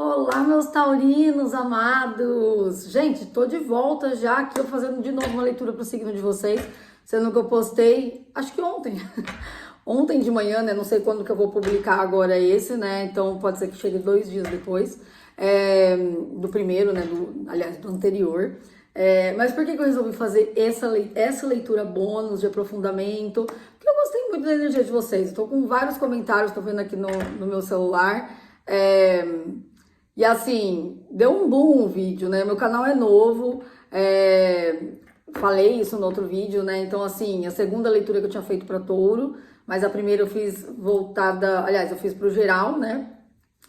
Olá, meus taurinos amados! Gente, tô de volta já aqui, eu fazendo de novo uma leitura pro signo de vocês, sendo que eu postei, acho que ontem, ontem de manhã, né? Não sei quando que eu vou publicar agora esse, né? Então pode ser que chegue 2 dias depois do primeiro, né? Aliás, do anterior. Mas por que que eu resolvi fazer essa leitura bônus de aprofundamento? Porque eu gostei muito da energia de vocês. Estou com vários comentários, tô vendo aqui no meu celular. E assim, deu um boom o vídeo, né? Meu canal é novo, falei isso no outro vídeo, né? Então, assim, a segunda leitura que eu tinha feito para touro, mas a primeira eu fiz voltada, aliás, eu fiz pro geral, né?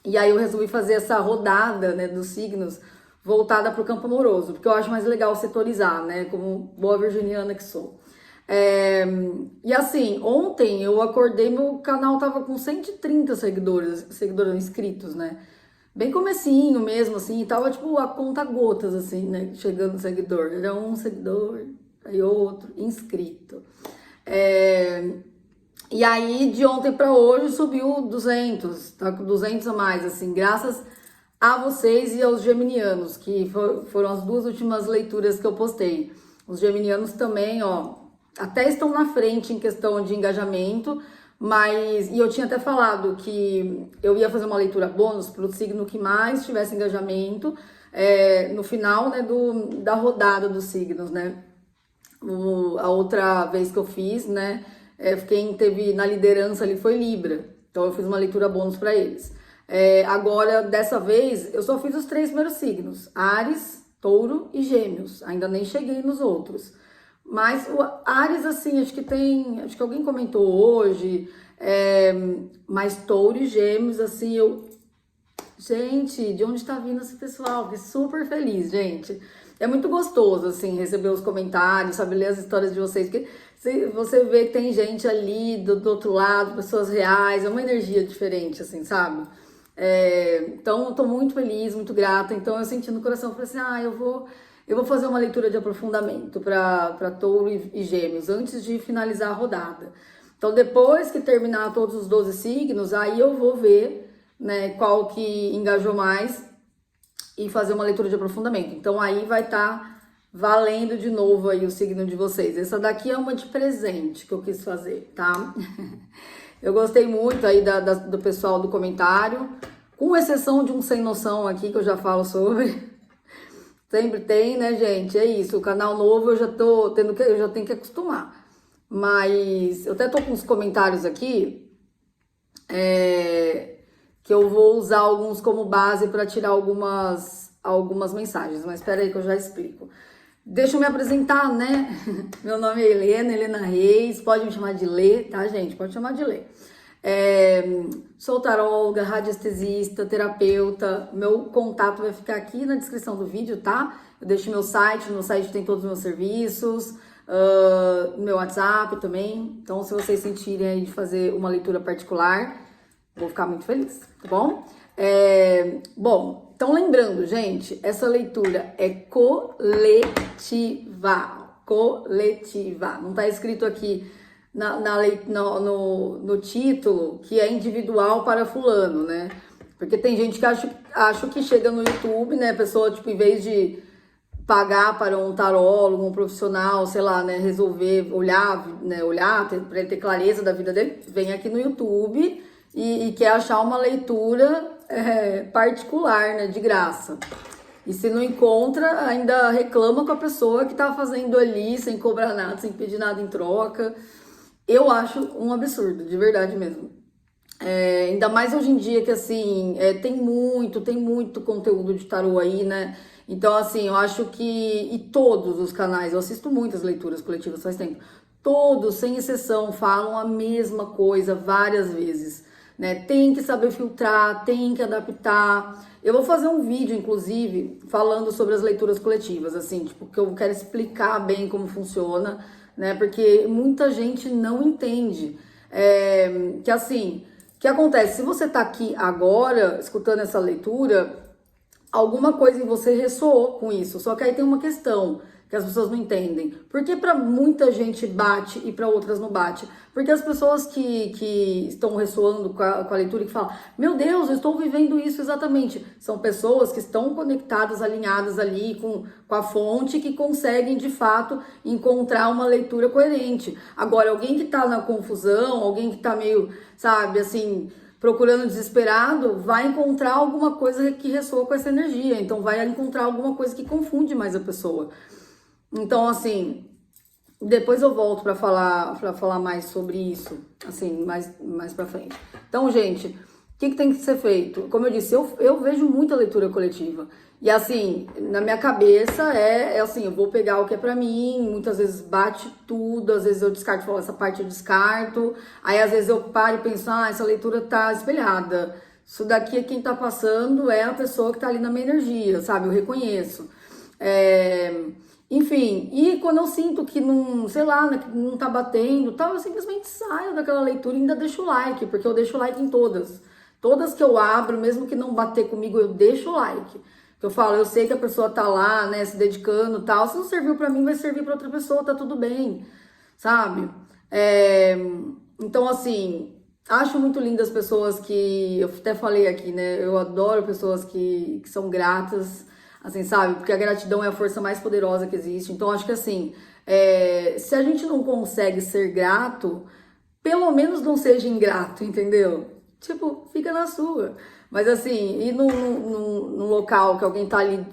E aí eu resolvi fazer essa rodada, né, dos signos voltada para o campo amoroso, porque eu acho mais legal setorizar, né? Como boa virginiana que sou. E assim, ontem eu acordei, meu canal tava com 130 seguidores inscritos, né? Bem comecinho mesmo, assim, e tava tipo a conta gotas, assim, né? Chegando seguidor. Era um seguidor, aí outro, inscrito. E aí, de ontem para hoje, subiu 200, tá com 200 a mais, assim, graças a vocês e aos geminianos, que foram as 2 últimas leituras que eu postei. Os geminianos também, ó, até estão na frente em questão de engajamento, e eu tinha até falado que eu ia fazer uma leitura bônus para o signo que mais tivesse engajamento, no final, né, da rodada dos signos, né? A outra vez que eu fiz, né, quem teve na liderança ali foi Libra, então eu fiz uma leitura bônus para eles. Agora, dessa vez, eu só fiz os 3 primeiros signos, Áries, Touro e Gêmeos, ainda nem cheguei nos outros. Mas o Áries, assim, acho que alguém comentou hoje, mas Touro e Gêmeos, assim, gente, de onde tá vindo esse pessoal? Fiquei super feliz, gente. É muito gostoso, assim, receber os comentários, sabe, ler as histórias de vocês, porque você vê que tem gente ali do outro lado, pessoas reais, é uma energia diferente, assim, sabe? Então, eu tô muito feliz, muito grata, então eu senti no coração, falei assim, eu vou fazer uma leitura de aprofundamento para Touro e Gêmeos, antes de finalizar a rodada. Então, depois que terminar todos os 12 signos, aí eu vou ver, né, qual que engajou mais e fazer uma leitura de aprofundamento. Então, aí vai estar valendo de novo aí o signo de vocês. Essa daqui é uma de presente que eu quis fazer, tá? Eu gostei muito aí do pessoal do comentário, com exceção de um sem noção aqui que eu já falo sobre. Sempre tem, né, gente? É isso. O canal novo eu já tenho que acostumar. Mas eu até tô com uns comentários aqui que eu vou usar alguns como base para tirar algumas mensagens. Mas espera aí que eu já explico. Deixa eu me apresentar, né? Meu nome é Helena Reis. Pode me chamar de Lê, tá, gente? Pode chamar de Lê. Sou taróloga, radiestesista, terapeuta. Meu contato vai ficar aqui na descrição do vídeo, tá? Eu deixo meu site, no meu site tem todos os meus serviços, meu WhatsApp também. Então, se vocês sentirem aí de fazer uma leitura particular, vou ficar muito feliz, tá bom? Bom, então lembrando, gente, essa leitura é coletiva. Não tá escrito aqui no título que é individual para fulano, né? Porque tem gente que acha que chega no YouTube, né? A pessoa, tipo, em vez de pagar para um tarólogo, um profissional, sei lá, né? Resolver olhar para ele ter clareza da vida dele, vem aqui no YouTube e quer achar uma leitura particular, né? De graça. E se não encontra, ainda reclama com a pessoa que tá fazendo ali, sem cobrar nada, sem pedir nada em troca. Eu acho um absurdo, de verdade mesmo. Ainda mais hoje em dia que, assim, tem muito conteúdo de tarô aí, né? Então, assim, eu acho que... E todos os canais, eu assisto muitas leituras coletivas faz tempo. Todos, sem exceção, falam a mesma coisa várias vezes, né? Tem que saber filtrar, tem que adaptar. Eu vou fazer um vídeo, inclusive, falando sobre as leituras coletivas, assim, tipo, que eu quero explicar bem como funciona, né? Porque muita gente não entende. Que assim, o que acontece? Se você tá aqui agora, escutando essa leitura, alguma coisa em você ressoou com isso. Só que aí tem uma questão. que as pessoas não entendem. Por que para muita gente bate e para outras não bate? Porque as pessoas que estão ressoando com a leitura e que falam, meu Deus, eu estou vivendo isso exatamente. São pessoas que estão conectadas, alinhadas ali com a fonte, que conseguem de fato encontrar uma leitura coerente. Agora, alguém que está na confusão, alguém que está meio, sabe, assim, procurando desesperado, vai encontrar alguma coisa que ressoa com essa energia. Então, vai encontrar alguma coisa que confunde mais a pessoa. Então, assim, depois eu volto para falar mais sobre isso, assim, mais para frente. Então, gente, o que tem que ser feito? Como eu disse, eu vejo muita leitura coletiva. E, assim, na minha cabeça é assim, eu vou pegar o que é para mim, muitas vezes bate tudo, às vezes eu descarto, falo, essa parte eu descarto. Aí, às vezes eu paro e penso, essa leitura tá espelhada. Isso daqui é quem tá passando, é a pessoa que tá ali na minha energia, sabe? Eu reconheço. Enfim, e quando eu sinto que não, sei lá, que não tá batendo, tal, eu simplesmente saio daquela leitura e ainda deixo o like, porque eu deixo o like em todas. Todas que eu abro, mesmo que não bater comigo, eu deixo o like. Eu falo, eu sei que a pessoa tá lá, né, se dedicando e tal. Se não serviu pra mim, vai servir pra outra pessoa, tá tudo bem, sabe? Então, assim, acho muito lindo as pessoas que, eu até falei aqui, né, eu adoro pessoas que são gratas, assim, sabe? Porque a gratidão é a força mais poderosa que existe. Então, acho que assim, se a gente não consegue ser grato, pelo menos não seja ingrato, entendeu? Tipo, fica na sua. Mas assim, ir num local que alguém tá ali,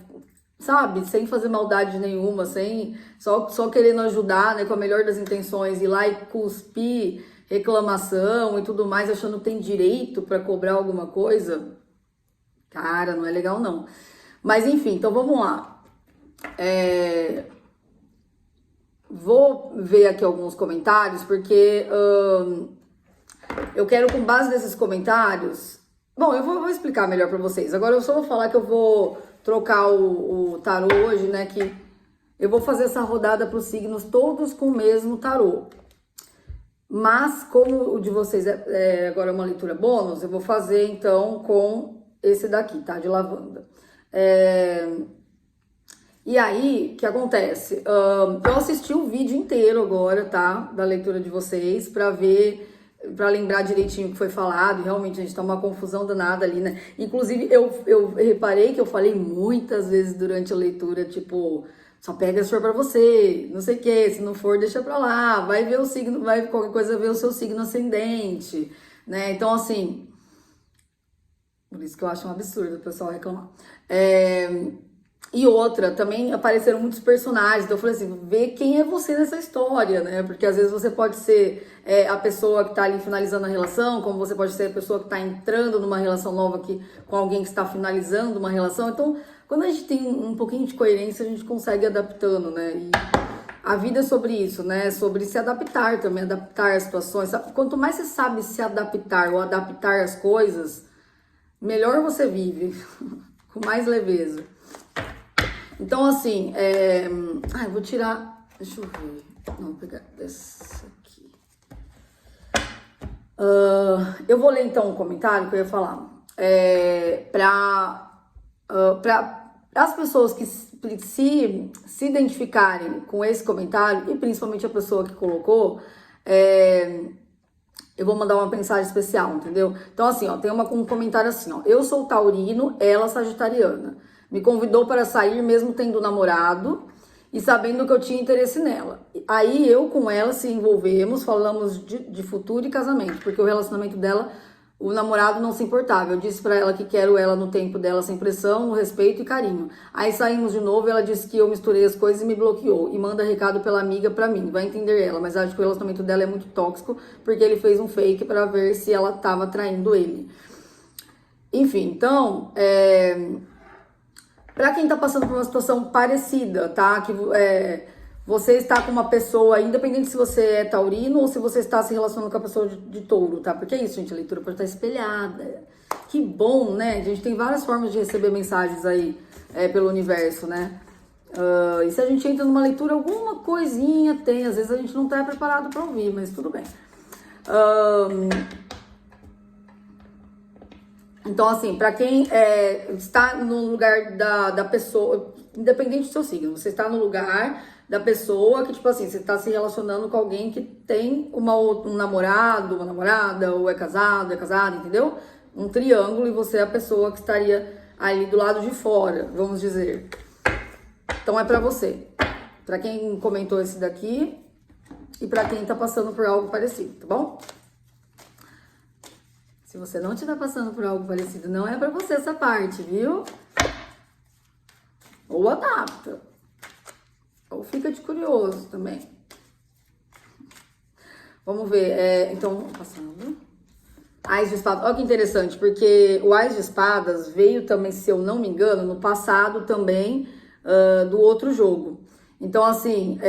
sabe? Sem fazer maldade nenhuma, sem só querendo ajudar, né? Com a melhor das intenções, ir lá e cuspir reclamação e tudo mais, achando que tem direito para cobrar alguma coisa. Cara, não é legal não. Mas enfim, então vamos lá. Vou ver aqui alguns comentários, porque eu quero, com base nesses comentários... Bom, eu vou explicar melhor pra vocês. Agora eu só vou falar que eu vou trocar o tarô hoje, né? Que eu vou fazer essa rodada pros signos todos com o mesmo tarô. Mas, como o de vocês agora é uma leitura bônus, eu vou fazer então com esse daqui, tá? De lavanda. E aí, o que acontece? Eu assisti o vídeo inteiro agora, tá? Da leitura de vocês, pra ver, pra lembrar direitinho o que foi falado. E realmente, a gente tá uma confusão danada ali, né? Inclusive, eu reparei que eu falei muitas vezes durante a leitura, tipo, só pega se for pra você, não sei o que, se não for, deixa pra lá, vai ver o signo, vai qualquer coisa ver o seu signo ascendente, né? Então, assim, por isso que eu acho um absurdo o pessoal reclamar. E outra, também apareceram muitos personagens, então eu falei assim, vê quem é você nessa história, né? Porque às vezes você pode ser a pessoa que tá ali finalizando a relação, como você pode ser a pessoa que tá entrando numa relação nova com alguém que está finalizando uma relação. Então, quando a gente tem um pouquinho de coerência, a gente consegue ir adaptando, né? E a vida é sobre isso, né? Sobre se adaptar também, adaptar as situações. Quanto mais você sabe se adaptar ou adaptar as coisas, melhor você vive, com mais leveza. Então, assim, eu vou tirar... Deixa eu ver. Não, vou pegar essa aqui. Eu vou ler, então, um comentário que eu ia falar. Para as pessoas que se identificarem com esse comentário, e principalmente a pessoa que colocou, eu vou mandar uma mensagem especial, entendeu? Então, assim, ó, tem um comentário assim, ó. Eu sou taurino, ela sagitariana. Me convidou para sair mesmo tendo namorado e sabendo que eu tinha interesse nela. Aí eu com ela se envolvemos, falamos de futuro e casamento, porque o relacionamento dela, o namorado não se importava. Eu disse para ela que quero ela no tempo dela sem pressão, no respeito e carinho. Aí saímos de novo e ela disse que eu misturei as coisas e me bloqueou. E manda recado pela amiga pra mim, vai entender ela. Mas acho que o relacionamento dela é muito tóxico, porque ele fez um fake para ver se ela tava traindo ele. Enfim, então... Para quem tá passando por uma situação parecida, tá? Que você está com uma pessoa, independente se você é taurino ou se você está se relacionando com a pessoa de touro, tá? Porque é isso, gente, a leitura pode estar espelhada. Que bom, né? A gente tem várias formas de receber mensagens aí pelo universo, né? E se a gente entra numa leitura, alguma coisinha tem. Às vezes a gente não tá preparado para ouvir, mas tudo bem. Então, assim, para quem está no lugar da pessoa, independente do seu signo, você está no lugar da pessoa que, tipo assim, você está se relacionando com alguém que tem um namorado, uma namorada, ou é casado, entendeu? Um triângulo e você é a pessoa que estaria ali do lado de fora, vamos dizer. Então é pra você. Pra quem comentou esse daqui e pra quem tá passando por algo parecido, tá bom? Se você não estiver passando por algo parecido, não é pra você essa parte, viu? Ou adapta. Ou fica de curioso também. Vamos ver. Então, passando. Ás de espadas. Olha que interessante, porque o Ás de espadas veio também, se eu não me engano, no passado também do outro jogo. Então, assim,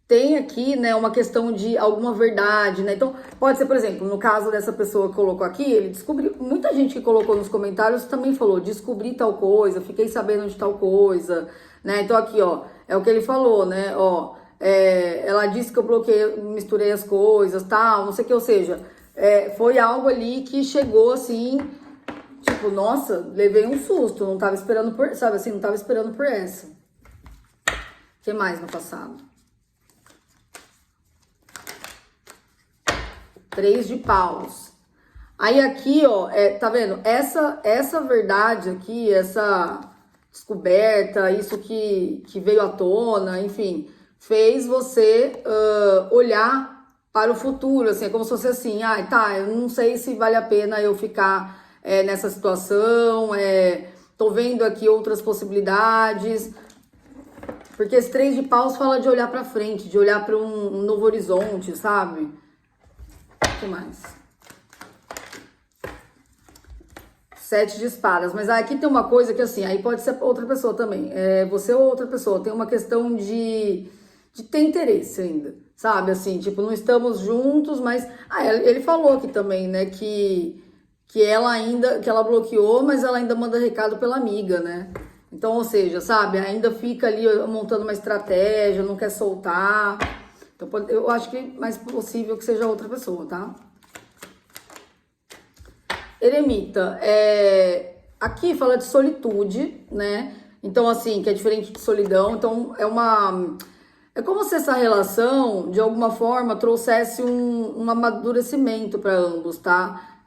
tem aqui, né, uma questão de alguma verdade, né? Então, pode ser, por exemplo, no caso dessa pessoa que colocou aqui, ele descobriu, muita gente que colocou nos comentários também falou, descobri tal coisa, fiquei sabendo de tal coisa, né? Então, aqui, ó, é o que ele falou, né? Ó, ela disse que eu bloqueei, misturei as coisas, tal, não sei o que, ou seja, foi algo ali que chegou, assim, tipo, nossa, levei um susto, não tava esperando por, sabe assim, não tava esperando por essa. O que mais no passado? 3 de paus. Aí aqui, ó, tá vendo? Essa verdade aqui, essa descoberta, isso que veio à tona, enfim, fez você olhar para o futuro, assim, é como se fosse assim, tá, eu não sei se vale a pena eu ficar nessa situação, tô vendo aqui outras possibilidades, porque esse 3 de paus fala de olhar para frente, de olhar para um novo horizonte, sabe? O que mais? 7 de espadas, mas aqui tem uma coisa que assim, aí pode ser outra pessoa também, você ou outra pessoa, tem uma questão de ter interesse ainda, sabe, assim, tipo, não estamos juntos, mas, ele falou aqui também, né, que ela ainda, que ela bloqueou, mas ela ainda manda recado pela amiga, né, então, ou seja, sabe, ainda fica ali montando uma estratégia, não quer soltar, então eu acho que é mais possível que seja outra pessoa, tá? Eremita, aqui fala de solitude, né? Então, assim, que é diferente de solidão. Então, é como se essa relação, de alguma forma, trouxesse um amadurecimento para ambos, tá?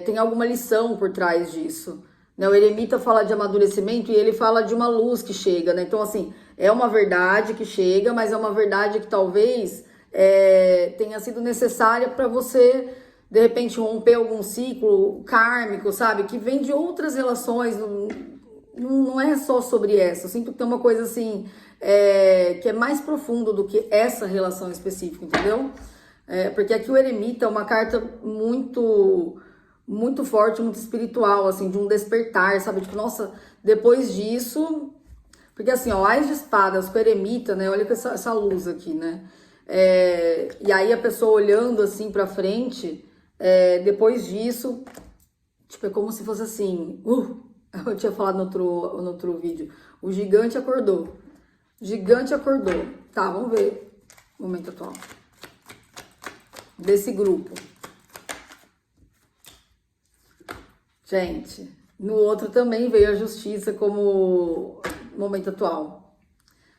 Tem alguma lição por trás disso. Né? O eremita fala de amadurecimento e ele fala de uma luz que chega, né? Então, assim, é uma verdade que chega, mas é uma verdade que talvez tenha sido necessária para você, de repente, romper algum ciclo kármico, sabe? Que vem de outras relações, não é só sobre essa. Eu sinto que tem uma coisa assim, que é mais profundo do que essa relação específica, entendeu? Porque aqui o eremita é uma carta muito, muito forte, muito espiritual, assim, de um despertar, sabe? Tipo, nossa, depois disso... Porque assim, ó, Ás de espadas com eremita, né? Olha com essa luz aqui, né? E aí a pessoa olhando assim pra frente... depois disso, tipo, é como se fosse assim, eu tinha falado no outro vídeo, o gigante acordou, tá, vamos ver, momento atual, desse grupo, gente, no outro também veio a justiça como momento atual,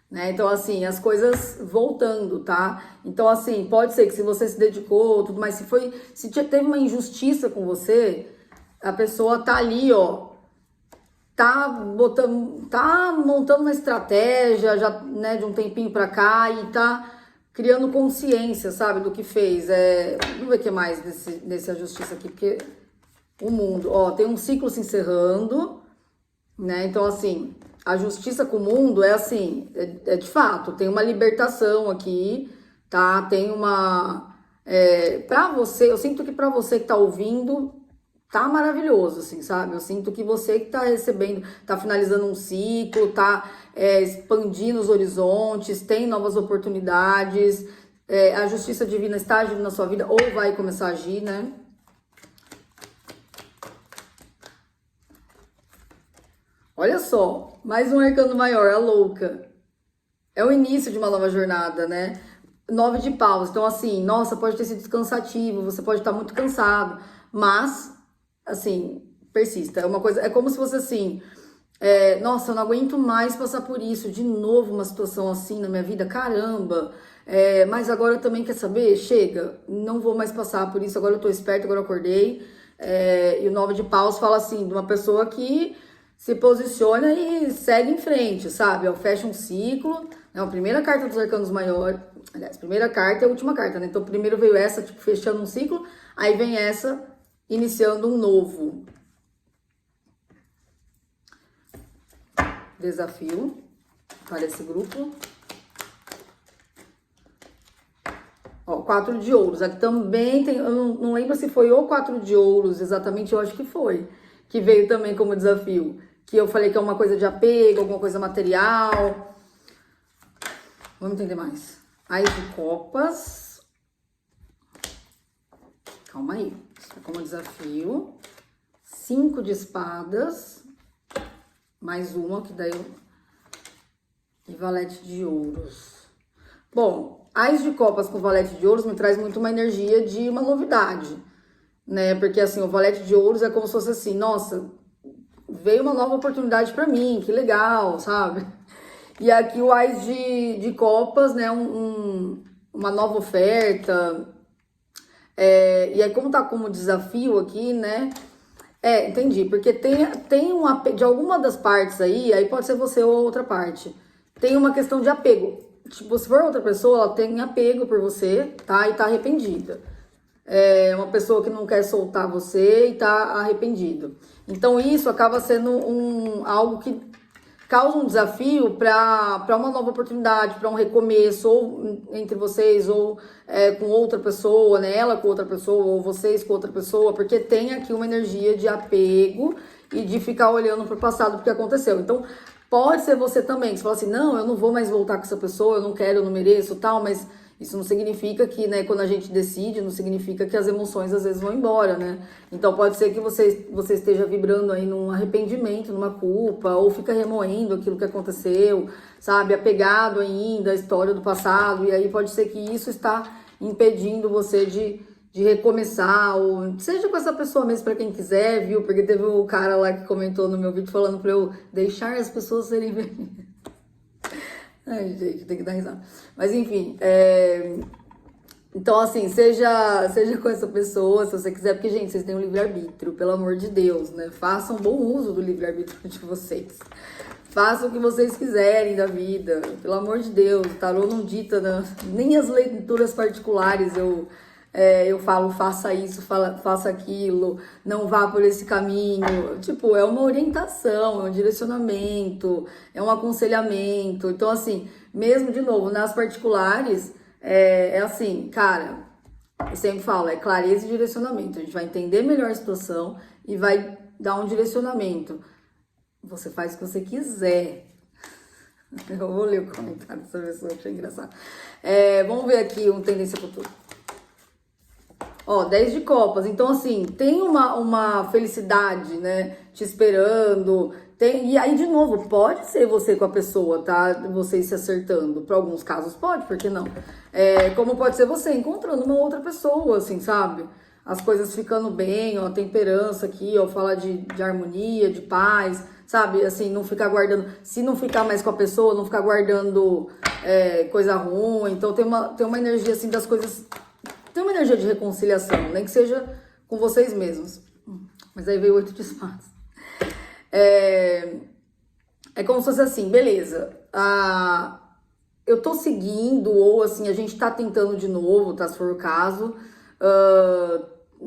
né? Então, assim, as coisas voltando, tá? Então, assim, pode ser que se você se dedicou, tudo mais, se teve uma injustiça com você, a pessoa tá ali, ó, tá montando uma estratégia já, né, de um tempinho pra cá e tá criando consciência, sabe, do que fez. Vamos ver o que mais desse a justiça aqui, porque o mundo, ó, tem um ciclo se encerrando, né? Então, assim, a justiça com o mundo é assim, de fato, tem uma libertação aqui, tá? Tem uma... pra você, eu sinto que pra você que tá ouvindo, tá maravilhoso, assim, sabe? Eu sinto que você que tá recebendo, tá finalizando um ciclo, tá expandindo os horizontes, tem novas oportunidades, a justiça divina está agindo na sua vida, ou vai começar a agir, né? Olha só, mais um arcano maior, a louca. É o início de uma nova jornada, né? 9 de paus. Então, assim, nossa, pode ter sido cansativo, você pode estar muito cansado, mas, assim, persista. É uma coisa, é como se fosse assim, Nossa, eu não aguento mais passar por isso, de novo uma situação assim na minha vida, caramba. Mas agora também quer saber? Chega, não vou mais passar por isso, agora eu tô esperta, agora eu acordei. E o 9 de paus fala assim, de uma pessoa que se posiciona e segue em frente, sabe? Fecha um ciclo, né? A primeira carta dos arcanos maiores, aliás, primeira carta é a última carta, né? Então primeiro veio essa, tipo, fechando um ciclo, aí vem essa, iniciando um novo desafio para esse grupo. Ó, 4 de ouros. Aqui também tem, eu não lembro se foi o 4 de ouros exatamente, eu acho que foi. Que veio também como desafio. Que eu falei que é uma coisa de apego, alguma coisa material. Vamos entender mais. Ás de copas. Calma aí. Isso é como desafio. 5 de espadas. Mais uma, que daí... E valete de ouros. Bom, Ás de copas com valete de ouros me traz muito uma energia de uma novidade, né? Porque, assim, o valete de ouros é como se fosse assim, nossa, veio uma nova oportunidade pra mim, que legal, sabe? E aqui o Ás de copas, né? Uma nova oferta. E aí, como tá como desafio aqui, né? Entendi, porque tem um apego, de alguma das partes aí pode ser você ou outra parte, tem uma questão de apego. Tipo, se for outra pessoa, ela tem apego por você, tá? E tá arrependida. É uma pessoa que não quer soltar você e tá arrependido. Então, isso acaba sendo algo que causa um desafio para uma nova oportunidade, para um recomeço, ou entre vocês, ou com outra pessoa, né? Ela com outra pessoa, ou vocês com outra pessoa, porque tem aqui uma energia de apego e de ficar olhando para o passado, porque aconteceu. Então, pode ser você também, que você fala assim, não, eu não vou mais voltar com essa pessoa, eu não quero, eu não mereço, tal, mas isso não significa que, né, quando a gente decide, não significa que as emoções às vezes vão embora, né? Então pode ser que você esteja vibrando aí num arrependimento, numa culpa, ou fica remoendo aquilo que aconteceu, sabe? Apegado ainda à história do passado, e aí pode ser que isso está impedindo você de recomeçar, ou seja com essa pessoa mesmo, para quem quiser, viu? Porque teve um cara lá que comentou no meu vídeo falando para eu deixar as pessoas serem felizes. Ai, gente, tem que dar risada. Mas enfim, então assim, seja com essa pessoa, se você quiser, porque, gente, vocês têm um livre-arbítrio, pelo amor de Deus, né? Façam bom uso do livre-arbítrio de vocês. Façam o que vocês quiserem da vida, pelo amor de Deus. O tarô não dita, nem as leituras particulares eu falo, faça isso, faça aquilo, não vá por esse caminho. Tipo, é uma orientação, é um direcionamento, é um aconselhamento. Então, assim, mesmo, de novo, nas particulares, assim, cara, eu sempre falo, é clareza e direcionamento. A gente vai entender melhor a situação e vai dar um direcionamento. Você faz o que você quiser. Eu vou ler o comentário dessa pessoa, achei engraçado. Vamos ver aqui um tendência futura. Ó, 10 de copas. Então, assim, tem uma felicidade, né, te esperando. E aí, de novo, pode ser você com a pessoa, tá? Vocês se acertando. Para alguns casos pode, por que não? Como pode ser você encontrando uma outra pessoa, assim, sabe? As coisas ficando bem, ó, temperança aqui, ó, fala de harmonia, de paz, sabe? Assim, não ficar guardando... Se não ficar mais com a pessoa, não ficar guardando coisa ruim. Então, tem uma energia, assim, das coisas... Tem uma energia de reconciliação, nem que seja com vocês mesmos. Mas aí veio 8 de espadas. É como se fosse assim, beleza. Eu tô seguindo, ou assim, a gente tá tentando de novo, tá? Se for o caso.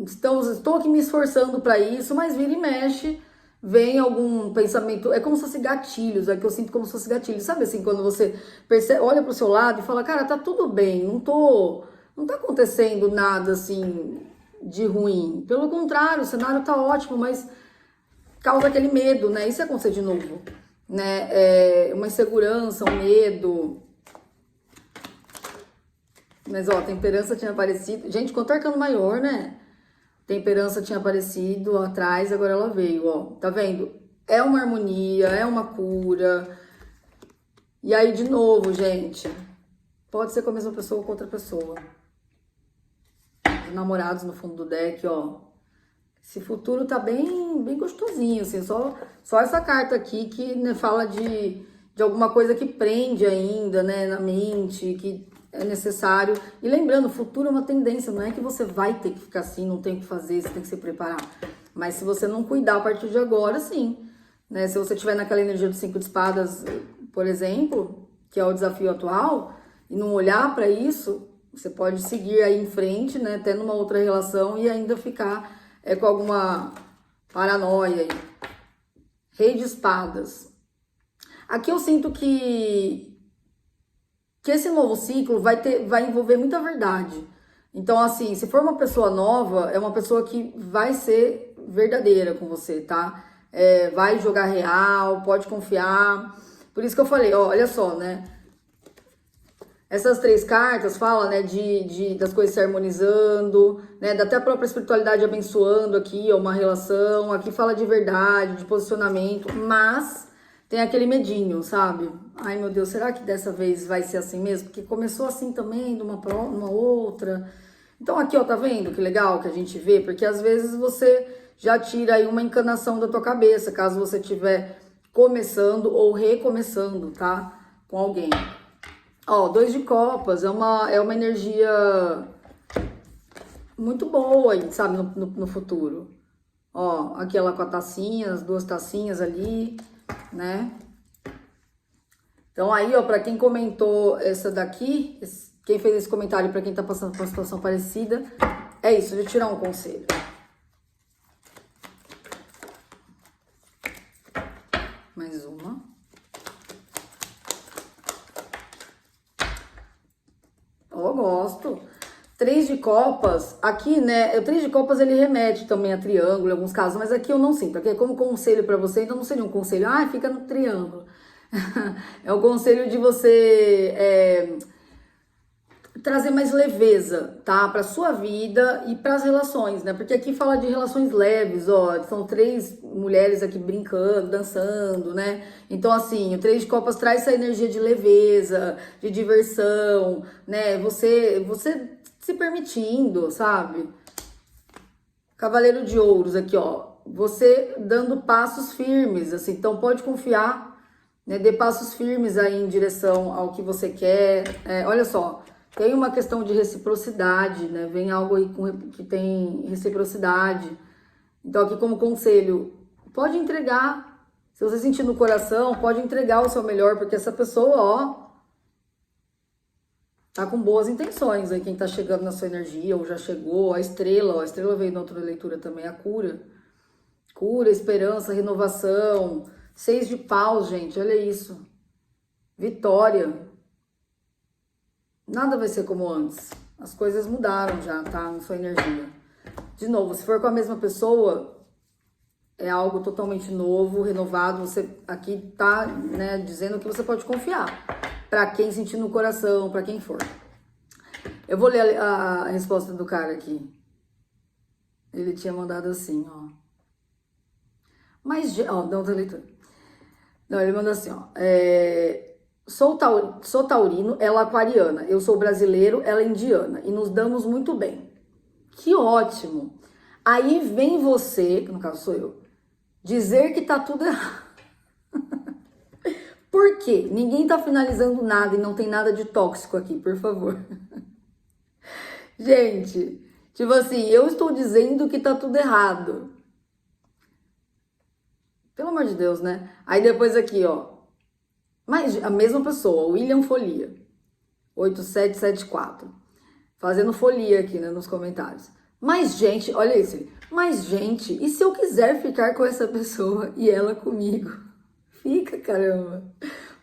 Estou aqui me esforçando para isso, mas vira e mexe, vem algum pensamento. É como se fosse gatilhos, é que eu sinto como se fosse gatilhos. Sabe assim, quando você olha pro seu lado e fala, cara, tá tudo bem, não tá acontecendo nada assim de ruim. Pelo contrário, o cenário tá ótimo, mas causa aquele medo, né? E se acontecer de novo, né? Uma insegurança, um medo. Mas, ó, temperança tinha aparecido. Gente, quanto arcano maior, né? Temperança tinha aparecido atrás, agora ela veio, ó. Tá vendo? É uma harmonia, é uma cura. E aí, de novo, gente, pode ser com a mesma pessoa ou com outra pessoa. Namorados no fundo do deck, ó. Esse futuro tá bem gostosinho, assim, só essa carta aqui que, né, fala de alguma coisa que prende ainda, né, na mente, que é necessário. E lembrando, o futuro é uma tendência, não é que você vai ter que ficar assim, não tem o que fazer, você tem que se preparar. Mas se você não cuidar a partir de agora, sim. Né? Se você tiver naquela energia dos 5 de espadas, por exemplo, que é o desafio atual, e não olhar para isso, você pode seguir aí em frente, né, até numa outra relação e ainda ficar com alguma paranoia aí. Rei de espadas. Aqui eu sinto que esse novo ciclo vai envolver muita verdade. Então, assim, se for uma pessoa nova, é uma pessoa que vai ser verdadeira com você, tá? Vai jogar real, pode confiar. Por isso que eu falei, ó, olha só, né? Essas 3 cartas falam, né, das coisas se harmonizando, né, até a própria espiritualidade abençoando aqui, ó, uma relação. Aqui fala de verdade, de posicionamento, mas tem aquele medinho, sabe? Ai, meu Deus, será que dessa vez vai ser assim mesmo? Porque começou assim também, numa outra. Então aqui, ó, tá vendo que legal que a gente vê? Porque às vezes você já tira aí uma encanação da tua cabeça, caso você estiver começando ou recomeçando, tá? Com alguém. Ó, 2 de copas, é uma energia muito boa aí, sabe, no futuro. Ó, aqui ela com a tacinha, as 2 tacinhas ali, né? Então aí, ó, pra quem comentou essa daqui, quem fez esse comentário, pra quem tá passando por uma situação parecida, é isso, de tirar um conselho. Mais uma. Ó, gosto. 3 de copas, aqui, né, o 3 de copas ele remete também a triângulo em alguns casos, mas aqui eu não sinto, aqui é como conselho pra você, então não seria um conselho, fica no triângulo. É o conselho de você trazer mais leveza, tá? Pra sua vida e pras relações, né? Porque aqui fala de relações leves, ó, são 3 mulheres aqui brincando, dançando, né? Então, assim, o 3 de copas traz essa energia de leveza, de diversão, né? Você se permitindo, sabe? Cavaleiro de ouros aqui, ó. Você dando passos firmes, assim. Então, pode confiar, né? Dê passos firmes aí em direção ao que você quer. Olha só, tem uma questão de reciprocidade, né? Vem algo aí que tem reciprocidade. Então, aqui como conselho, pode entregar. Se você sentir no coração, pode entregar o seu melhor, porque essa pessoa, ó, tá com boas intenções aí, quem tá chegando na sua energia, ou já chegou, a estrela, ó, a estrela veio na outra leitura também, a cura. Cura, esperança, renovação. 6 de paus, gente, olha isso. Vitória. Nada vai ser como antes. As coisas mudaram já, tá? Na sua energia. De novo, se for com a mesma pessoa, é algo totalmente novo, renovado. Você aqui tá, né, dizendo que você pode confiar. Pra quem sentir no coração, pra quem for. Eu vou ler a resposta do cara aqui. Ele tinha mandado assim, ó. Mas, ó, dá outra leitura. Não, ele mandou assim, ó. Sou taurino, ela aquariana. Eu sou brasileiro, ela indiana. E nos damos muito bem. Que ótimo. Aí vem você, que no caso sou eu, dizer que tá tudo errado. Por quê? Ninguém tá finalizando nada e não tem nada de tóxico aqui, por favor. Gente, tipo assim, eu estou dizendo que tá tudo errado. Pelo amor de Deus, né? Aí depois aqui, ó. Mas a mesma pessoa, William Folia, 8774. Fazendo folia aqui, né, nos comentários. Mas, gente, olha isso. Mas, gente, e se eu quiser ficar com essa pessoa e ela comigo? Fica, caramba.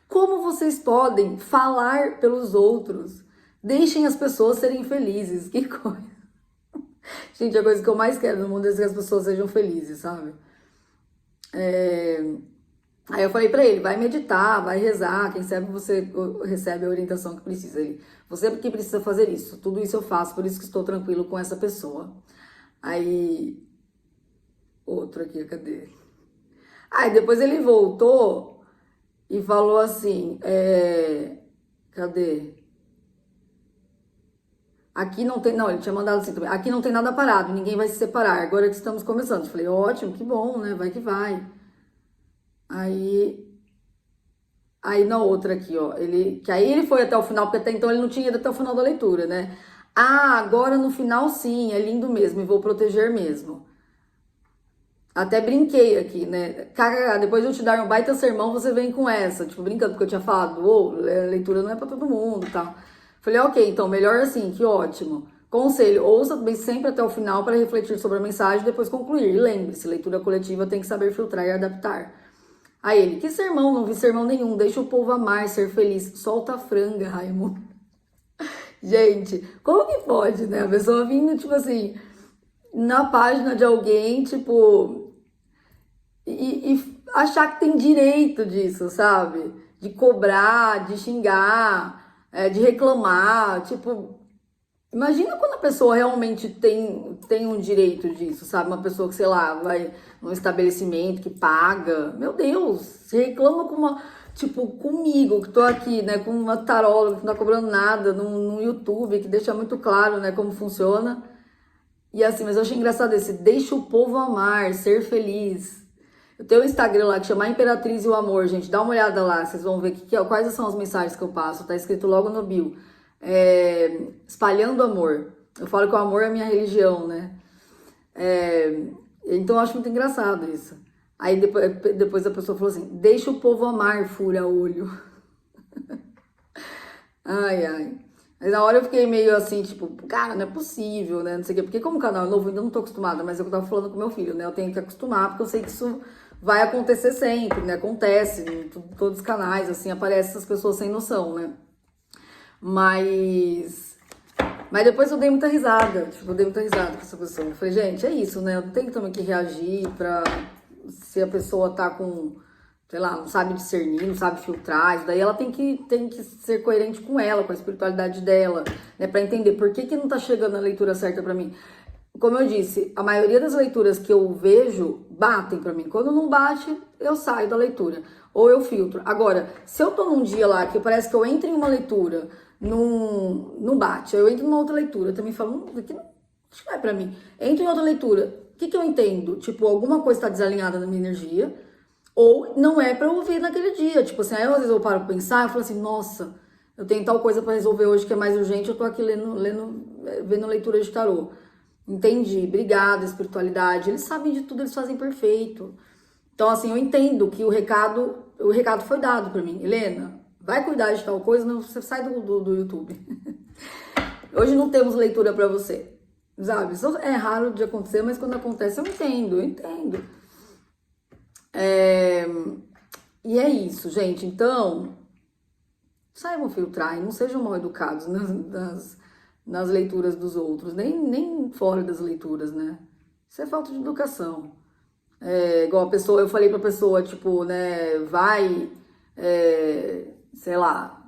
Como vocês podem falar pelos outros? Deixem as pessoas serem felizes. Que coisa. Gente, a coisa que eu mais quero no mundo é que as pessoas sejam felizes, sabe? Aí eu falei pra ele, vai meditar, vai rezar, quem sabe você recebe a orientação que precisa. Ele, você que precisa fazer isso, tudo isso eu faço, por isso que estou tranquilo com essa pessoa. Aí, outro aqui, cadê? Aí depois ele voltou e falou assim, cadê? aqui não tem, não, ele tinha mandado assim também, aqui não tem nada parado, ninguém vai se separar, agora que estamos começando. Eu falei, ótimo, que bom, né, vai que vai. Aí na outra aqui, ó, que aí ele foi até o final, porque até então ele não tinha ido até o final da leitura, né? Ah, agora no final sim, é lindo mesmo, e vou proteger mesmo. Até brinquei aqui, né? Cara, depois de eu te dar um baita sermão, você vem com essa. Tipo, brincando, porque eu tinha falado, ô, leitura não é pra todo mundo e tal. Falei, ok, então, melhor assim, que ótimo. Conselho, ouça bem sempre até o final para refletir sobre a mensagem e depois concluir. E lembre-se, leitura coletiva tem que saber filtrar e adaptar. Aí ele, que sermão? Não vi sermão nenhum. Deixa o povo amar, ser feliz. Solta a franga, Raimundo. Gente, como que pode, né? A pessoa vindo, tipo assim, na página de alguém, tipo, e achar que tem direito disso, sabe? De cobrar, de xingar, de reclamar. Tipo, imagina quando a pessoa realmente tem um direito disso, sabe? Uma pessoa que, sei lá, vai num estabelecimento que paga. Meu Deus, se reclama com uma. Tipo, comigo, que tô aqui, né, com uma taróloga que não tá cobrando nada no YouTube, que deixa muito claro, né, como funciona. E assim, mas eu achei engraçado esse, deixa o povo amar, ser feliz. Eu tenho um Instagram lá que chama A Imperatriz e o Amor, gente, dá uma olhada lá, vocês vão ver quais são as mensagens que eu passo, tá escrito logo no bio. Espalhando amor. Eu falo que o amor é a minha religião, né? Então eu acho muito engraçado isso. Aí depois a pessoa falou assim, deixa o povo amar, fura olho. Ai, ai. Mas na hora eu fiquei meio assim, tipo, cara, não é possível, né? Não sei o quê. Porque como o canal é novo, ainda não tô acostumada, mas eu tava falando com meu filho, né? Eu tenho que acostumar, porque eu sei que isso vai acontecer sempre, né? Acontece em todos os canais, assim, aparecem essas pessoas sem noção, né? Mas depois eu dei muita risada, tipo, eu dei muita risada com essa pessoa. Eu falei, gente, é isso, né? Eu não tenho também que reagir pra se a pessoa tá com, sei lá, não sabe discernir, não sabe filtrar, isso daí ela tem que ser coerente com ela, com a espiritualidade dela, né? Pra entender por que não tá chegando a leitura certa pra mim. Como eu disse, a maioria das leituras que eu vejo batem pra mim. Quando não bate, eu saio da leitura. Ou eu filtro. Agora, se eu tô num dia lá que parece que eu entro em uma leitura, não bate, eu entro numa outra leitura, eu também falo, aqui não, acho que não é pra mim. Entro em outra leitura, o que eu entendo? Tipo, alguma coisa tá desalinhada na minha energia, ou não é pra eu ouvir naquele dia. Tipo assim, aí às vezes eu paro pra pensar, eu falo assim, nossa, eu tenho tal coisa pra resolver hoje que é mais urgente, eu tô aqui vendo leitura de tarô. Entendi, obrigada, espiritualidade. Eles sabem de tudo, eles fazem perfeito. Então, assim, eu entendo que o recado foi dado pra mim. Helena, vai cuidar de tal coisa, não, você sai do YouTube. Hoje não temos leitura pra você, sabe? Isso é raro de acontecer, mas quando acontece eu entendo. E é isso, gente. Então, saibam filtrar e não sejam mal educados nas leituras dos outros, nem fora das leituras, né? Isso é falta de educação. Igual a pessoa, eu falei pra pessoa, tipo, né, sei lá,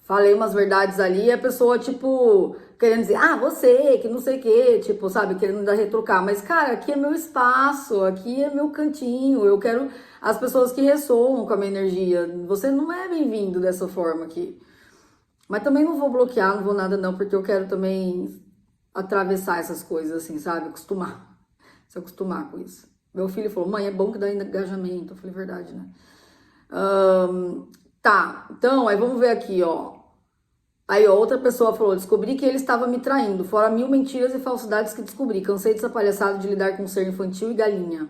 falei umas verdades ali e a pessoa, tipo, querendo dizer, ah, você, que não sei o quê, tipo, sabe, querendo dar retrucar. Mas, cara, aqui é meu espaço, aqui é meu cantinho, eu quero as pessoas que ressoam com a minha energia. Você não é bem-vindo dessa forma aqui. Mas também não vou bloquear, não vou nada não, porque eu quero também atravessar essas coisas, assim, sabe, se acostumar com isso. Meu filho falou, mãe, é bom que dá engajamento. Eu falei, verdade, né? Tá, então, aí vamos ver aqui, ó. Aí, ó, outra pessoa falou, descobri que ele estava me traindo, fora 1000 mentiras e falsidades que descobri. Cansei dessa palhaçada de lidar com um ser infantil e galinha.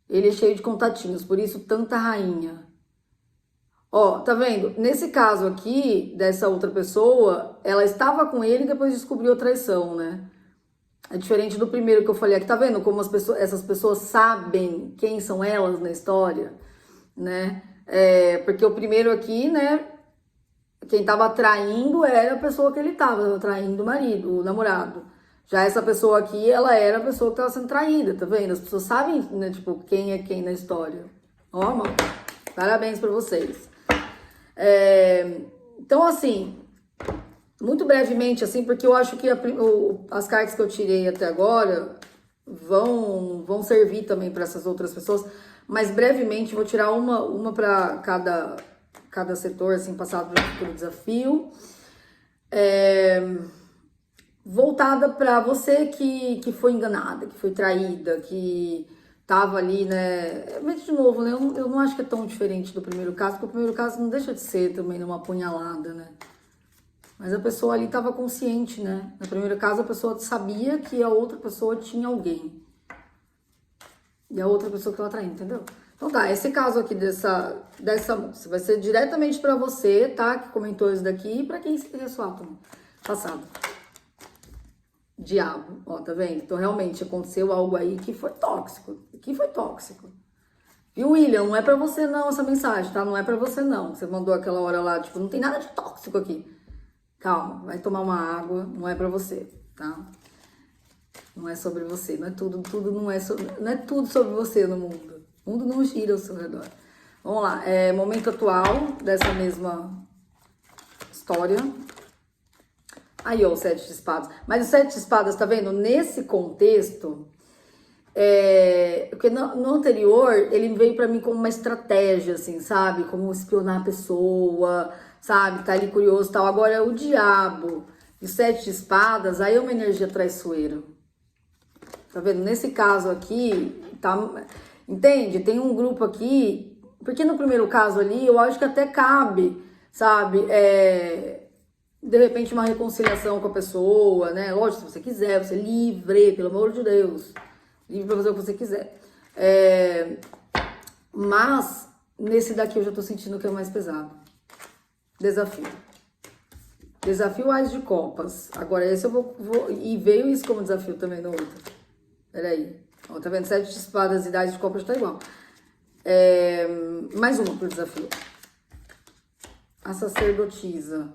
Ele é cheio de contatinhos, por isso tanta rainha. Ó, tá vendo? Nesse caso aqui, dessa outra pessoa, ela estava com ele e depois descobriu a traição, né? É diferente do primeiro que eu falei aqui, tá vendo como essas pessoas sabem quem são elas na história, né? Porque o primeiro aqui, né, quem tava traindo era a pessoa que ele tava traindo o marido, o namorado. Já essa pessoa aqui, ela era a pessoa que tava sendo traída, tá vendo? As pessoas sabem, né, tipo, quem é quem na história. Ó, mano, parabéns pra vocês. Então, assim, muito brevemente, assim, porque eu acho que as cartas que eu tirei até agora vão servir também para essas outras pessoas, mas brevemente vou tirar uma para cada setor, assim, passado pelo desafio. voltada para você que foi enganada, que foi traída, que tava ali, né? Mas, de novo, né? Eu não acho que é tão diferente do primeiro caso, porque o primeiro caso não deixa de ser também uma apunhalada, né? Mas a pessoa ali estava consciente, né? No primeiro caso, a pessoa sabia que a outra pessoa tinha alguém. E a outra pessoa que ela traiu, entendeu? Então tá, esse caso aqui dessa moça vai ser diretamente pra você, tá? Que comentou isso daqui e pra quem se ressoar também. Passado. Diabo, ó, tá vendo? Então realmente aconteceu algo aí que foi tóxico. Que foi tóxico. E William, não é pra você não essa mensagem, tá? Não é pra você não. Você mandou aquela hora lá, tipo, não tem nada de tóxico aqui. Calma, vai tomar uma água, não é pra você, tá? Não é sobre você, não é tudo não é tudo sobre você no mundo. O mundo não gira ao seu redor. Vamos lá, momento atual dessa mesma história. Aí, ó, o 7 de espadas. Mas o 7 de espadas, tá vendo? Nesse contexto, porque no anterior, ele veio pra mim como uma estratégia, assim, sabe? Como espionar a pessoa, sabe? Tá ali curioso e tal. Agora é o diabo e o 7 de espadas, aí é uma energia traiçoeira. Tá vendo? Nesse caso aqui, tá... Entende? Tem um grupo aqui, porque no primeiro caso ali, eu acho que até cabe, sabe? De repente uma reconciliação com a pessoa, né? Lógico, se você quiser, você é livre, pelo amor de Deus. Livre pra fazer o que você quiser. Mas, nesse daqui eu já tô sentindo que é o mais pesado. Desafio. Desafio Ás de Copas. Agora esse eu vou... E veio isso como desafio também no outro. Peraí. Ó, tá vendo? 7 de espadas e 10 de copas tá igual. Mais uma pro desafio. A sacerdotisa.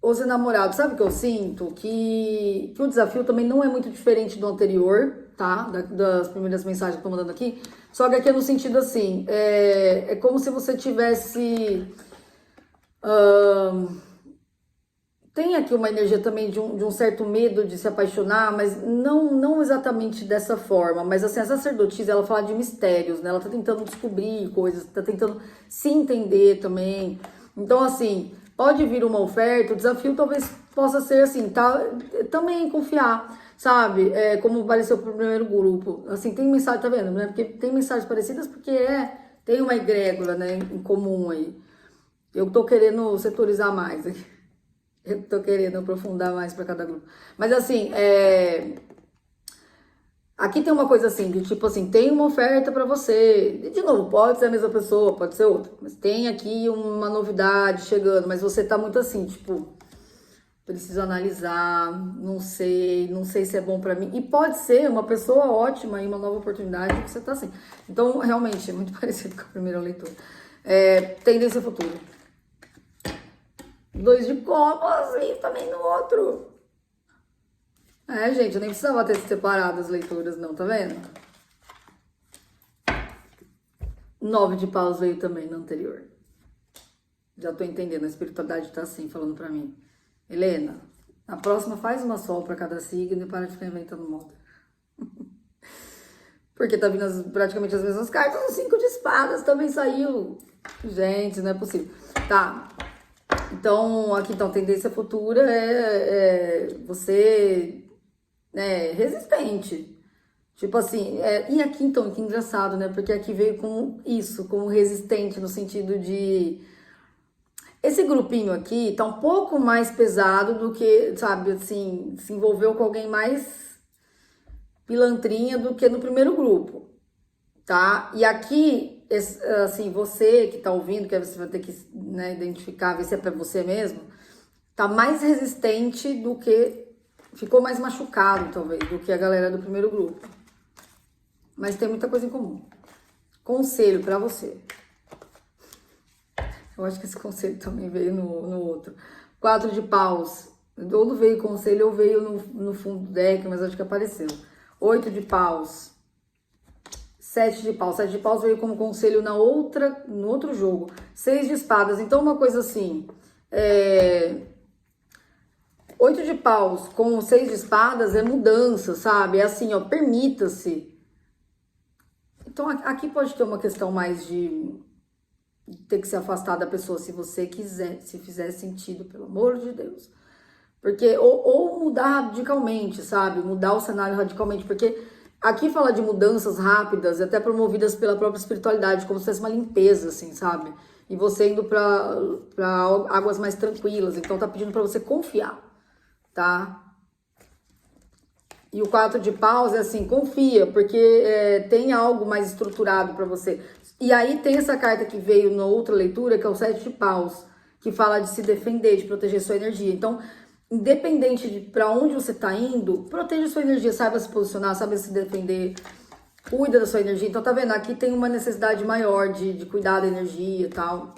Os enamorados. Sabe o que eu sinto? Que o desafio também não é muito diferente do anterior, tá? Das primeiras mensagens que eu tô mandando aqui. Só que aqui é no sentido assim. É como se você tivesse... Tem aqui uma energia também de um certo medo de se apaixonar, mas não exatamente dessa forma. Mas assim, a sacerdotisa, ela fala de mistérios, né? Ela tá tentando descobrir coisas, tá tentando se entender também. Então, assim, pode vir uma oferta, o desafio talvez possa ser assim, tá? Também confiar, sabe? Como apareceu pro primeiro grupo. Assim, tem mensagem, tá vendo? Né? Porque tem mensagens parecidas porque tem uma egrégora, né, em comum aí. Eu tô querendo setorizar mais aqui. Eu tô querendo aprofundar mais para cada grupo. Mas assim, aqui tem uma coisa assim, de tipo assim, tem uma oferta para você. E, de novo, pode ser a mesma pessoa, pode ser outra. Mas tem aqui uma novidade chegando, mas você tá muito assim, tipo, preciso analisar, não sei se é bom para mim. E pode ser uma pessoa ótima e uma nova oportunidade que você tá assim. Então, realmente, é muito parecido com a primeira leitura. Tendência futura. 2 de copas e também no outro. Gente, eu nem precisava ter separado as leituras não, tá vendo? 9 de paus veio também no anterior. Já tô entendendo, a espiritualidade tá assim, falando pra mim. Helena, na próxima faz uma só pra cada signo e para de ficar inventando moda. Porque tá vindo praticamente as mesmas cartas. O 5 de espadas também saiu. Gente, não é possível. Tá. Então, aqui então, tendência futura você resistente. Tipo assim, e aqui então, que engraçado, né? Porque aqui veio com isso, como resistente, no sentido de... Esse grupinho aqui tá um pouco mais pesado do que, sabe, assim, se envolveu com alguém mais pilantrinha do que no primeiro grupo, tá? E aqui, assim, você que tá ouvindo, que você vai ter que, né, identificar, ver se é pra você mesmo, tá mais resistente do que... Ficou mais machucado, talvez, do que a galera do primeiro grupo. Mas tem muita coisa em comum. Conselho pra você. Eu acho que esse conselho também veio no outro. 4 de paus. Ou não veio conselho ou veio no fundo do deck, mas acho que apareceu. 8 de paus. 7 de paus. 7 de paus veio como conselho no outro jogo. 6 de espadas. Então, uma coisa assim... 8 de paus com 6 de espadas é mudança, sabe? É assim, ó, permita-se. Então, aqui pode ter uma questão mais de ter que se afastar da pessoa se você quiser, se fizer sentido, pelo amor de Deus. Porque, ou mudar radicalmente, sabe? Mudar o cenário radicalmente, porque aqui fala de mudanças rápidas, até promovidas pela própria espiritualidade, como se fosse uma limpeza, assim, sabe? E você indo para águas mais tranquilas, então tá pedindo para você confiar, tá? E o 4 de paus é assim, confia, porque tem algo mais estruturado para você. E aí tem essa carta que veio na outra leitura, que é o 7 de paus, que fala de se defender, de proteger sua energia. Então, independente de para onde você tá indo, proteja sua energia, saiba se posicionar, saiba se defender, cuida da sua energia. Então, tá vendo? Aqui tem uma necessidade maior de cuidar da energia e tal.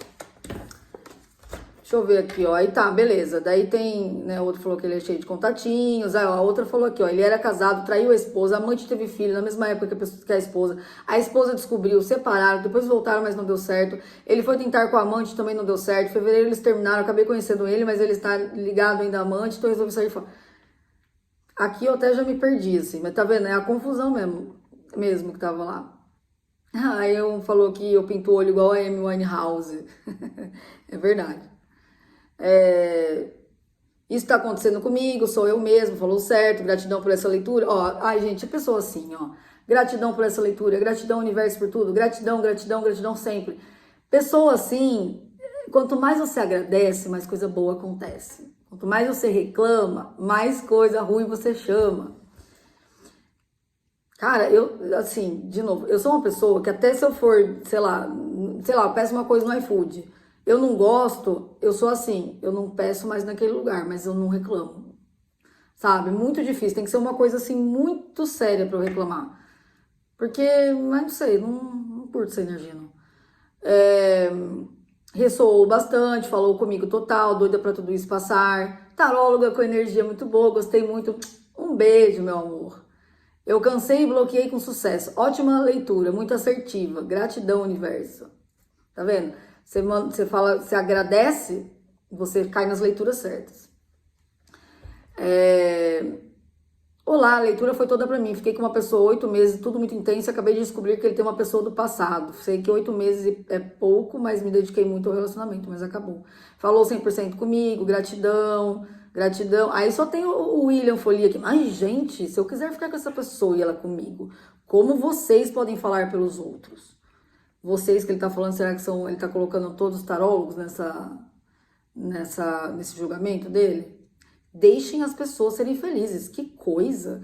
Deixa eu ver aqui, ó. Aí tá, beleza. Daí tem, né? O outro falou que ele é cheio de contatinhos. Aí, ó, a outra falou aqui, ó. Ele era casado, traiu a esposa, a amante teve filho na mesma época que a esposa. A esposa descobriu, separaram, depois voltaram, mas não deu certo. Ele foi tentar com a amante, também não deu certo. Em fevereiro eles terminaram, acabei conhecendo ele, mas ele está ligado ainda à amante, então resolvi sair fora. Aqui eu até já me perdi, assim, mas tá vendo? É a confusão mesmo que tava lá. Aí eu falou que eu pinto o olho igual a Amy Winehouse. É verdade. Isso tá acontecendo comigo, sou eu mesmo, falou certo, gratidão por essa leitura. Ó, ai, gente, a pessoa assim, ó, gratidão por essa leitura, gratidão universo por tudo, gratidão, gratidão, gratidão sempre. Pessoa assim, quanto mais você agradece, mais coisa boa acontece. Quanto mais você reclama, mais coisa ruim você chama. Cara, eu, assim, de novo, eu sou uma pessoa que até se eu for, sei lá, eu peço uma coisa no iFood, eu não gosto, eu sou assim, eu não peço mais naquele lugar, mas eu não reclamo, sabe? Muito difícil, tem que ser uma coisa assim muito séria pra eu reclamar. Porque, mas não sei, não curto essa energia, não. Ressoou bastante, falou comigo total, doida pra tudo isso passar. Taróloga com energia muito boa, gostei muito. Um beijo, meu amor. Eu cansei e bloqueei com sucesso. Ótima leitura, muito assertiva. Gratidão, universo. Tá vendo? Você fala, você agradece, você cai nas leituras certas. Olá, a leitura foi toda pra mim. Fiquei com uma pessoa 8 meses, tudo muito intenso. Acabei de descobrir que ele tem uma pessoa do passado. Sei que 8 meses é pouco, mas me dediquei muito ao relacionamento, mas acabou. Falou 100% comigo, gratidão, gratidão. Aí só tem o William Folia aqui. Ai, gente, se eu quiser ficar com essa pessoa e ela comigo, como vocês podem falar pelos outros? Vocês que ele tá falando, será que ele tá colocando todos os tarólogos nesse julgamento dele? Deixem as pessoas serem felizes. Que coisa!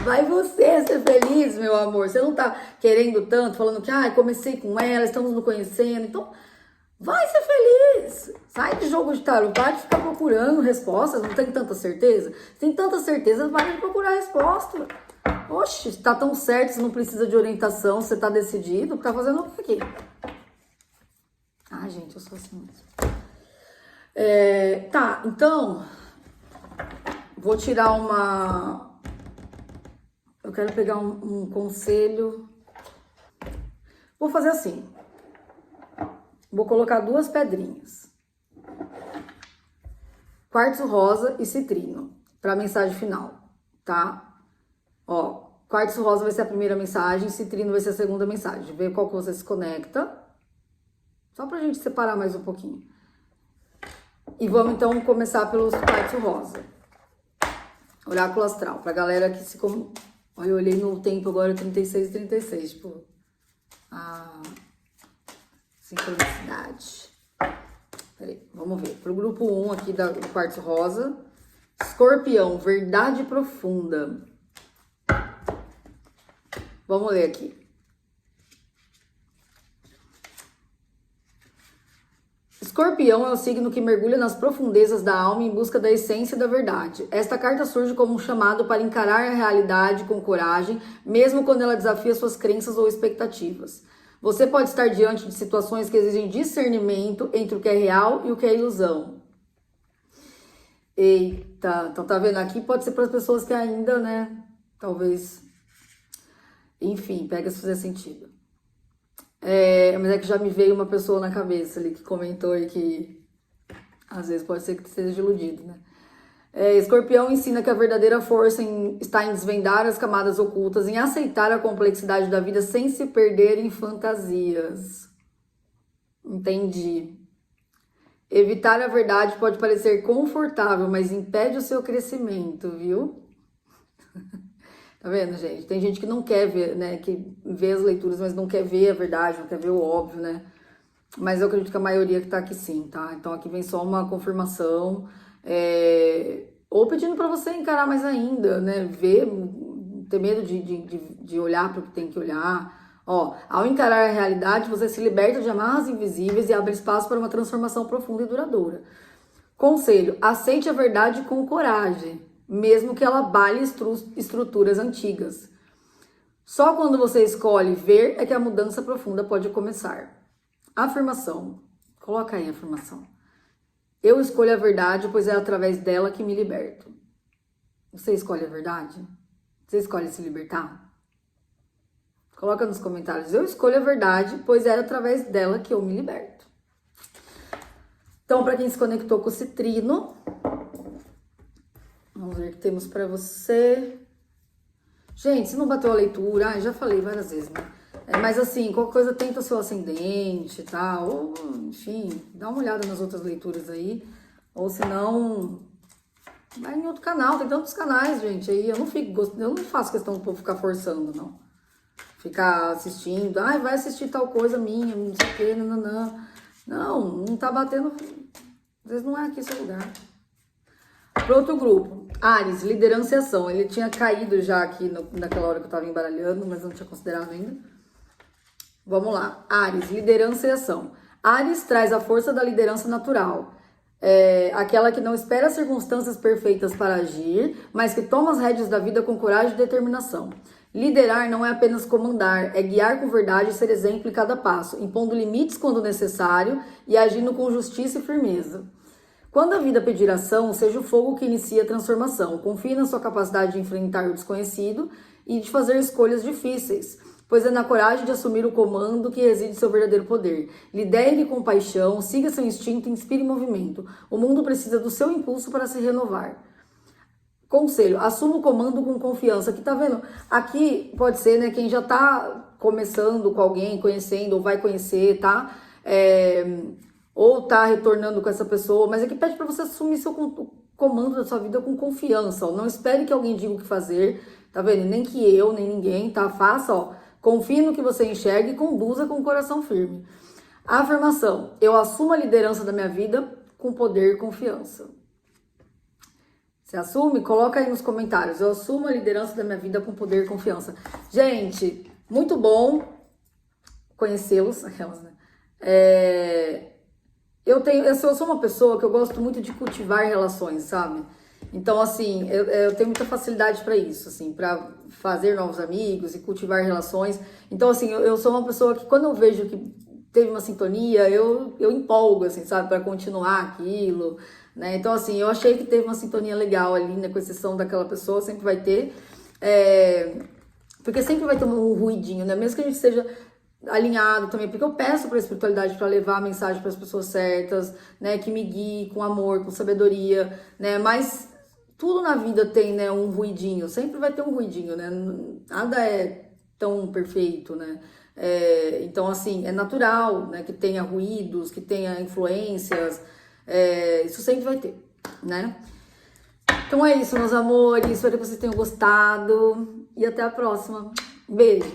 Vai você ser feliz, meu amor. Você não tá querendo tanto, falando que comecei com ela, estamos nos conhecendo. Então, vai ser feliz. Sai de jogo de tarô, para de ficar procurando respostas. Não tem tanta certeza? Se tem tanta certeza, para de procurar resposta. Oxe, tá tão certo, você não precisa de orientação, você tá decidido, tá fazendo o que aqui? Ai, gente, eu sou assim mesmo. Tá, então, vou tirar uma... Eu quero pegar um conselho. Vou fazer assim. Vou colocar 2 pedrinhas. Quartzo rosa e citrino, pra mensagem final, tá? Ó, quartzo rosa vai ser a primeira mensagem, citrino vai ser a segunda mensagem. Vê qual que você se conecta. Só pra gente separar mais um pouquinho. E vamos então começar pelos quartzo rosa. Oráculo astral. Pra galera que se... Olha, eu olhei no tempo agora, 36 e 36. Tipo, a sincronicidade. Peraí, vamos ver. Pro grupo 1 aqui do quartzo rosa. Escorpião, verdade profunda. Vamos ler aqui. Escorpião é o signo que mergulha nas profundezas da alma em busca da essência da verdade. Esta carta surge como um chamado para encarar a realidade com coragem, mesmo quando ela desafia suas crenças ou expectativas. Você pode estar diante de situações que exigem discernimento entre o que é real e o que é ilusão. Eita, então tá vendo? Aqui pode ser para as pessoas que ainda, né, talvez... Enfim, pega se fizer sentido. Mas é que já me veio uma pessoa na cabeça ali que comentou e que às vezes pode ser que esteja iludido, né? Escorpião ensina que a verdadeira força está em desvendar as camadas ocultas, em aceitar a complexidade da vida sem se perder em fantasias. Entendi. Evitar a verdade pode parecer confortável, mas impede o seu crescimento, viu? Tá vendo, gente? Tem gente que não quer ver, né? Que vê as leituras, mas não quer ver a verdade, não quer ver o óbvio, né? Mas eu acredito que a maioria que tá aqui sim, tá? Então aqui vem só uma confirmação. Ou pedindo pra você encarar mais ainda, né? Ver, ter medo de olhar para o que tem que olhar. Ó, ao encarar a realidade, você se liberta de amarras invisíveis e abre espaço para uma transformação profunda e duradoura. Conselho: aceite a verdade com coragem, mesmo que ela abale estruturas antigas. Só quando você escolhe ver é que a mudança profunda pode começar. Afirmação. Coloca aí a afirmação. Eu escolho a verdade, pois é através dela que me liberto. Você escolhe a verdade? Você escolhe se libertar? Coloca nos comentários. Eu escolho a verdade, pois é através dela que eu me liberto. Então, para quem se conectou com o citrino, vamos ver o que temos para você. Gente, se não bateu a leitura, já falei várias vezes, né? Mas assim, qualquer coisa tenta o seu ascendente, tá? Ou, enfim, dá uma olhada nas outras leituras aí. Ou se não, vai em outro canal. Tem tantos canais, gente. Aí eu não faço questão do povo ficar forçando, não. Ficar assistindo. Ai, vai assistir tal coisa minha, não sei o que, nananã. Não tá batendo. Às vezes não é aqui seu lugar. Para outro grupo, Áries, liderança e ação. Ele tinha caído já aqui naquela hora que eu tava embaralhando, mas não tinha considerado ainda. Vamos lá. Áries, liderança e ação. Áries traz a força da liderança natural. Aquela que não espera as circunstâncias perfeitas para agir, mas que toma as rédeas da vida com coragem e determinação. Liderar não é apenas comandar, é guiar com verdade e ser exemplo em cada passo, impondo limites quando necessário e agindo com justiça e firmeza. Quando a vida pedir ação, seja o fogo que inicia a transformação. Confie na sua capacidade de enfrentar o desconhecido e de fazer escolhas difíceis, pois é na coragem de assumir o comando que reside seu verdadeiro poder. Lidere com paixão, siga seu instinto e inspire movimento. O mundo precisa do seu impulso para se renovar. Conselho: assuma o comando com confiança. Aqui tá vendo? Aqui pode ser, né, quem já tá começando com alguém, conhecendo, ou vai conhecer, tá? Ou tá retornando com essa pessoa, mas aqui pede para você assumir seu comando da sua vida com confiança, ó. Não espere que alguém diga o que fazer, tá vendo? Nem que eu, nem ninguém, tá? Faça, ó. Confie no que você enxerga e conduza com o coração firme. A afirmação: eu assumo a liderança da minha vida com poder e confiança. Você assume? Coloca aí nos comentários. Eu assumo a liderança da minha vida com poder e confiança. Gente, muito bom conhecê-los, aquelas, né? Eu sou uma pessoa que eu gosto muito de cultivar relações, sabe? Então, assim, eu tenho muita facilidade para isso, assim, para fazer novos amigos e cultivar relações. Então, assim, eu sou uma pessoa que quando eu vejo que teve uma sintonia, eu empolgo, assim, sabe? Para continuar aquilo, né? Então, assim, eu achei que teve uma sintonia legal ali, né? Com exceção daquela pessoa, sempre vai ter. Porque sempre vai ter um ruidinho, né? Mesmo que a gente esteja alinhado também, porque eu peço para a espiritualidade para levar a mensagem para as pessoas certas, né, que me guie com amor, com sabedoria, né, mas tudo na vida tem, né, um ruidinho, sempre vai ter um ruidinho, né, nada é tão perfeito, né, então assim, é natural, né, que tenha ruídos, que tenha influências, isso sempre vai ter, né. Então é isso, meus amores, espero que vocês tenham gostado e até a próxima. Beijo!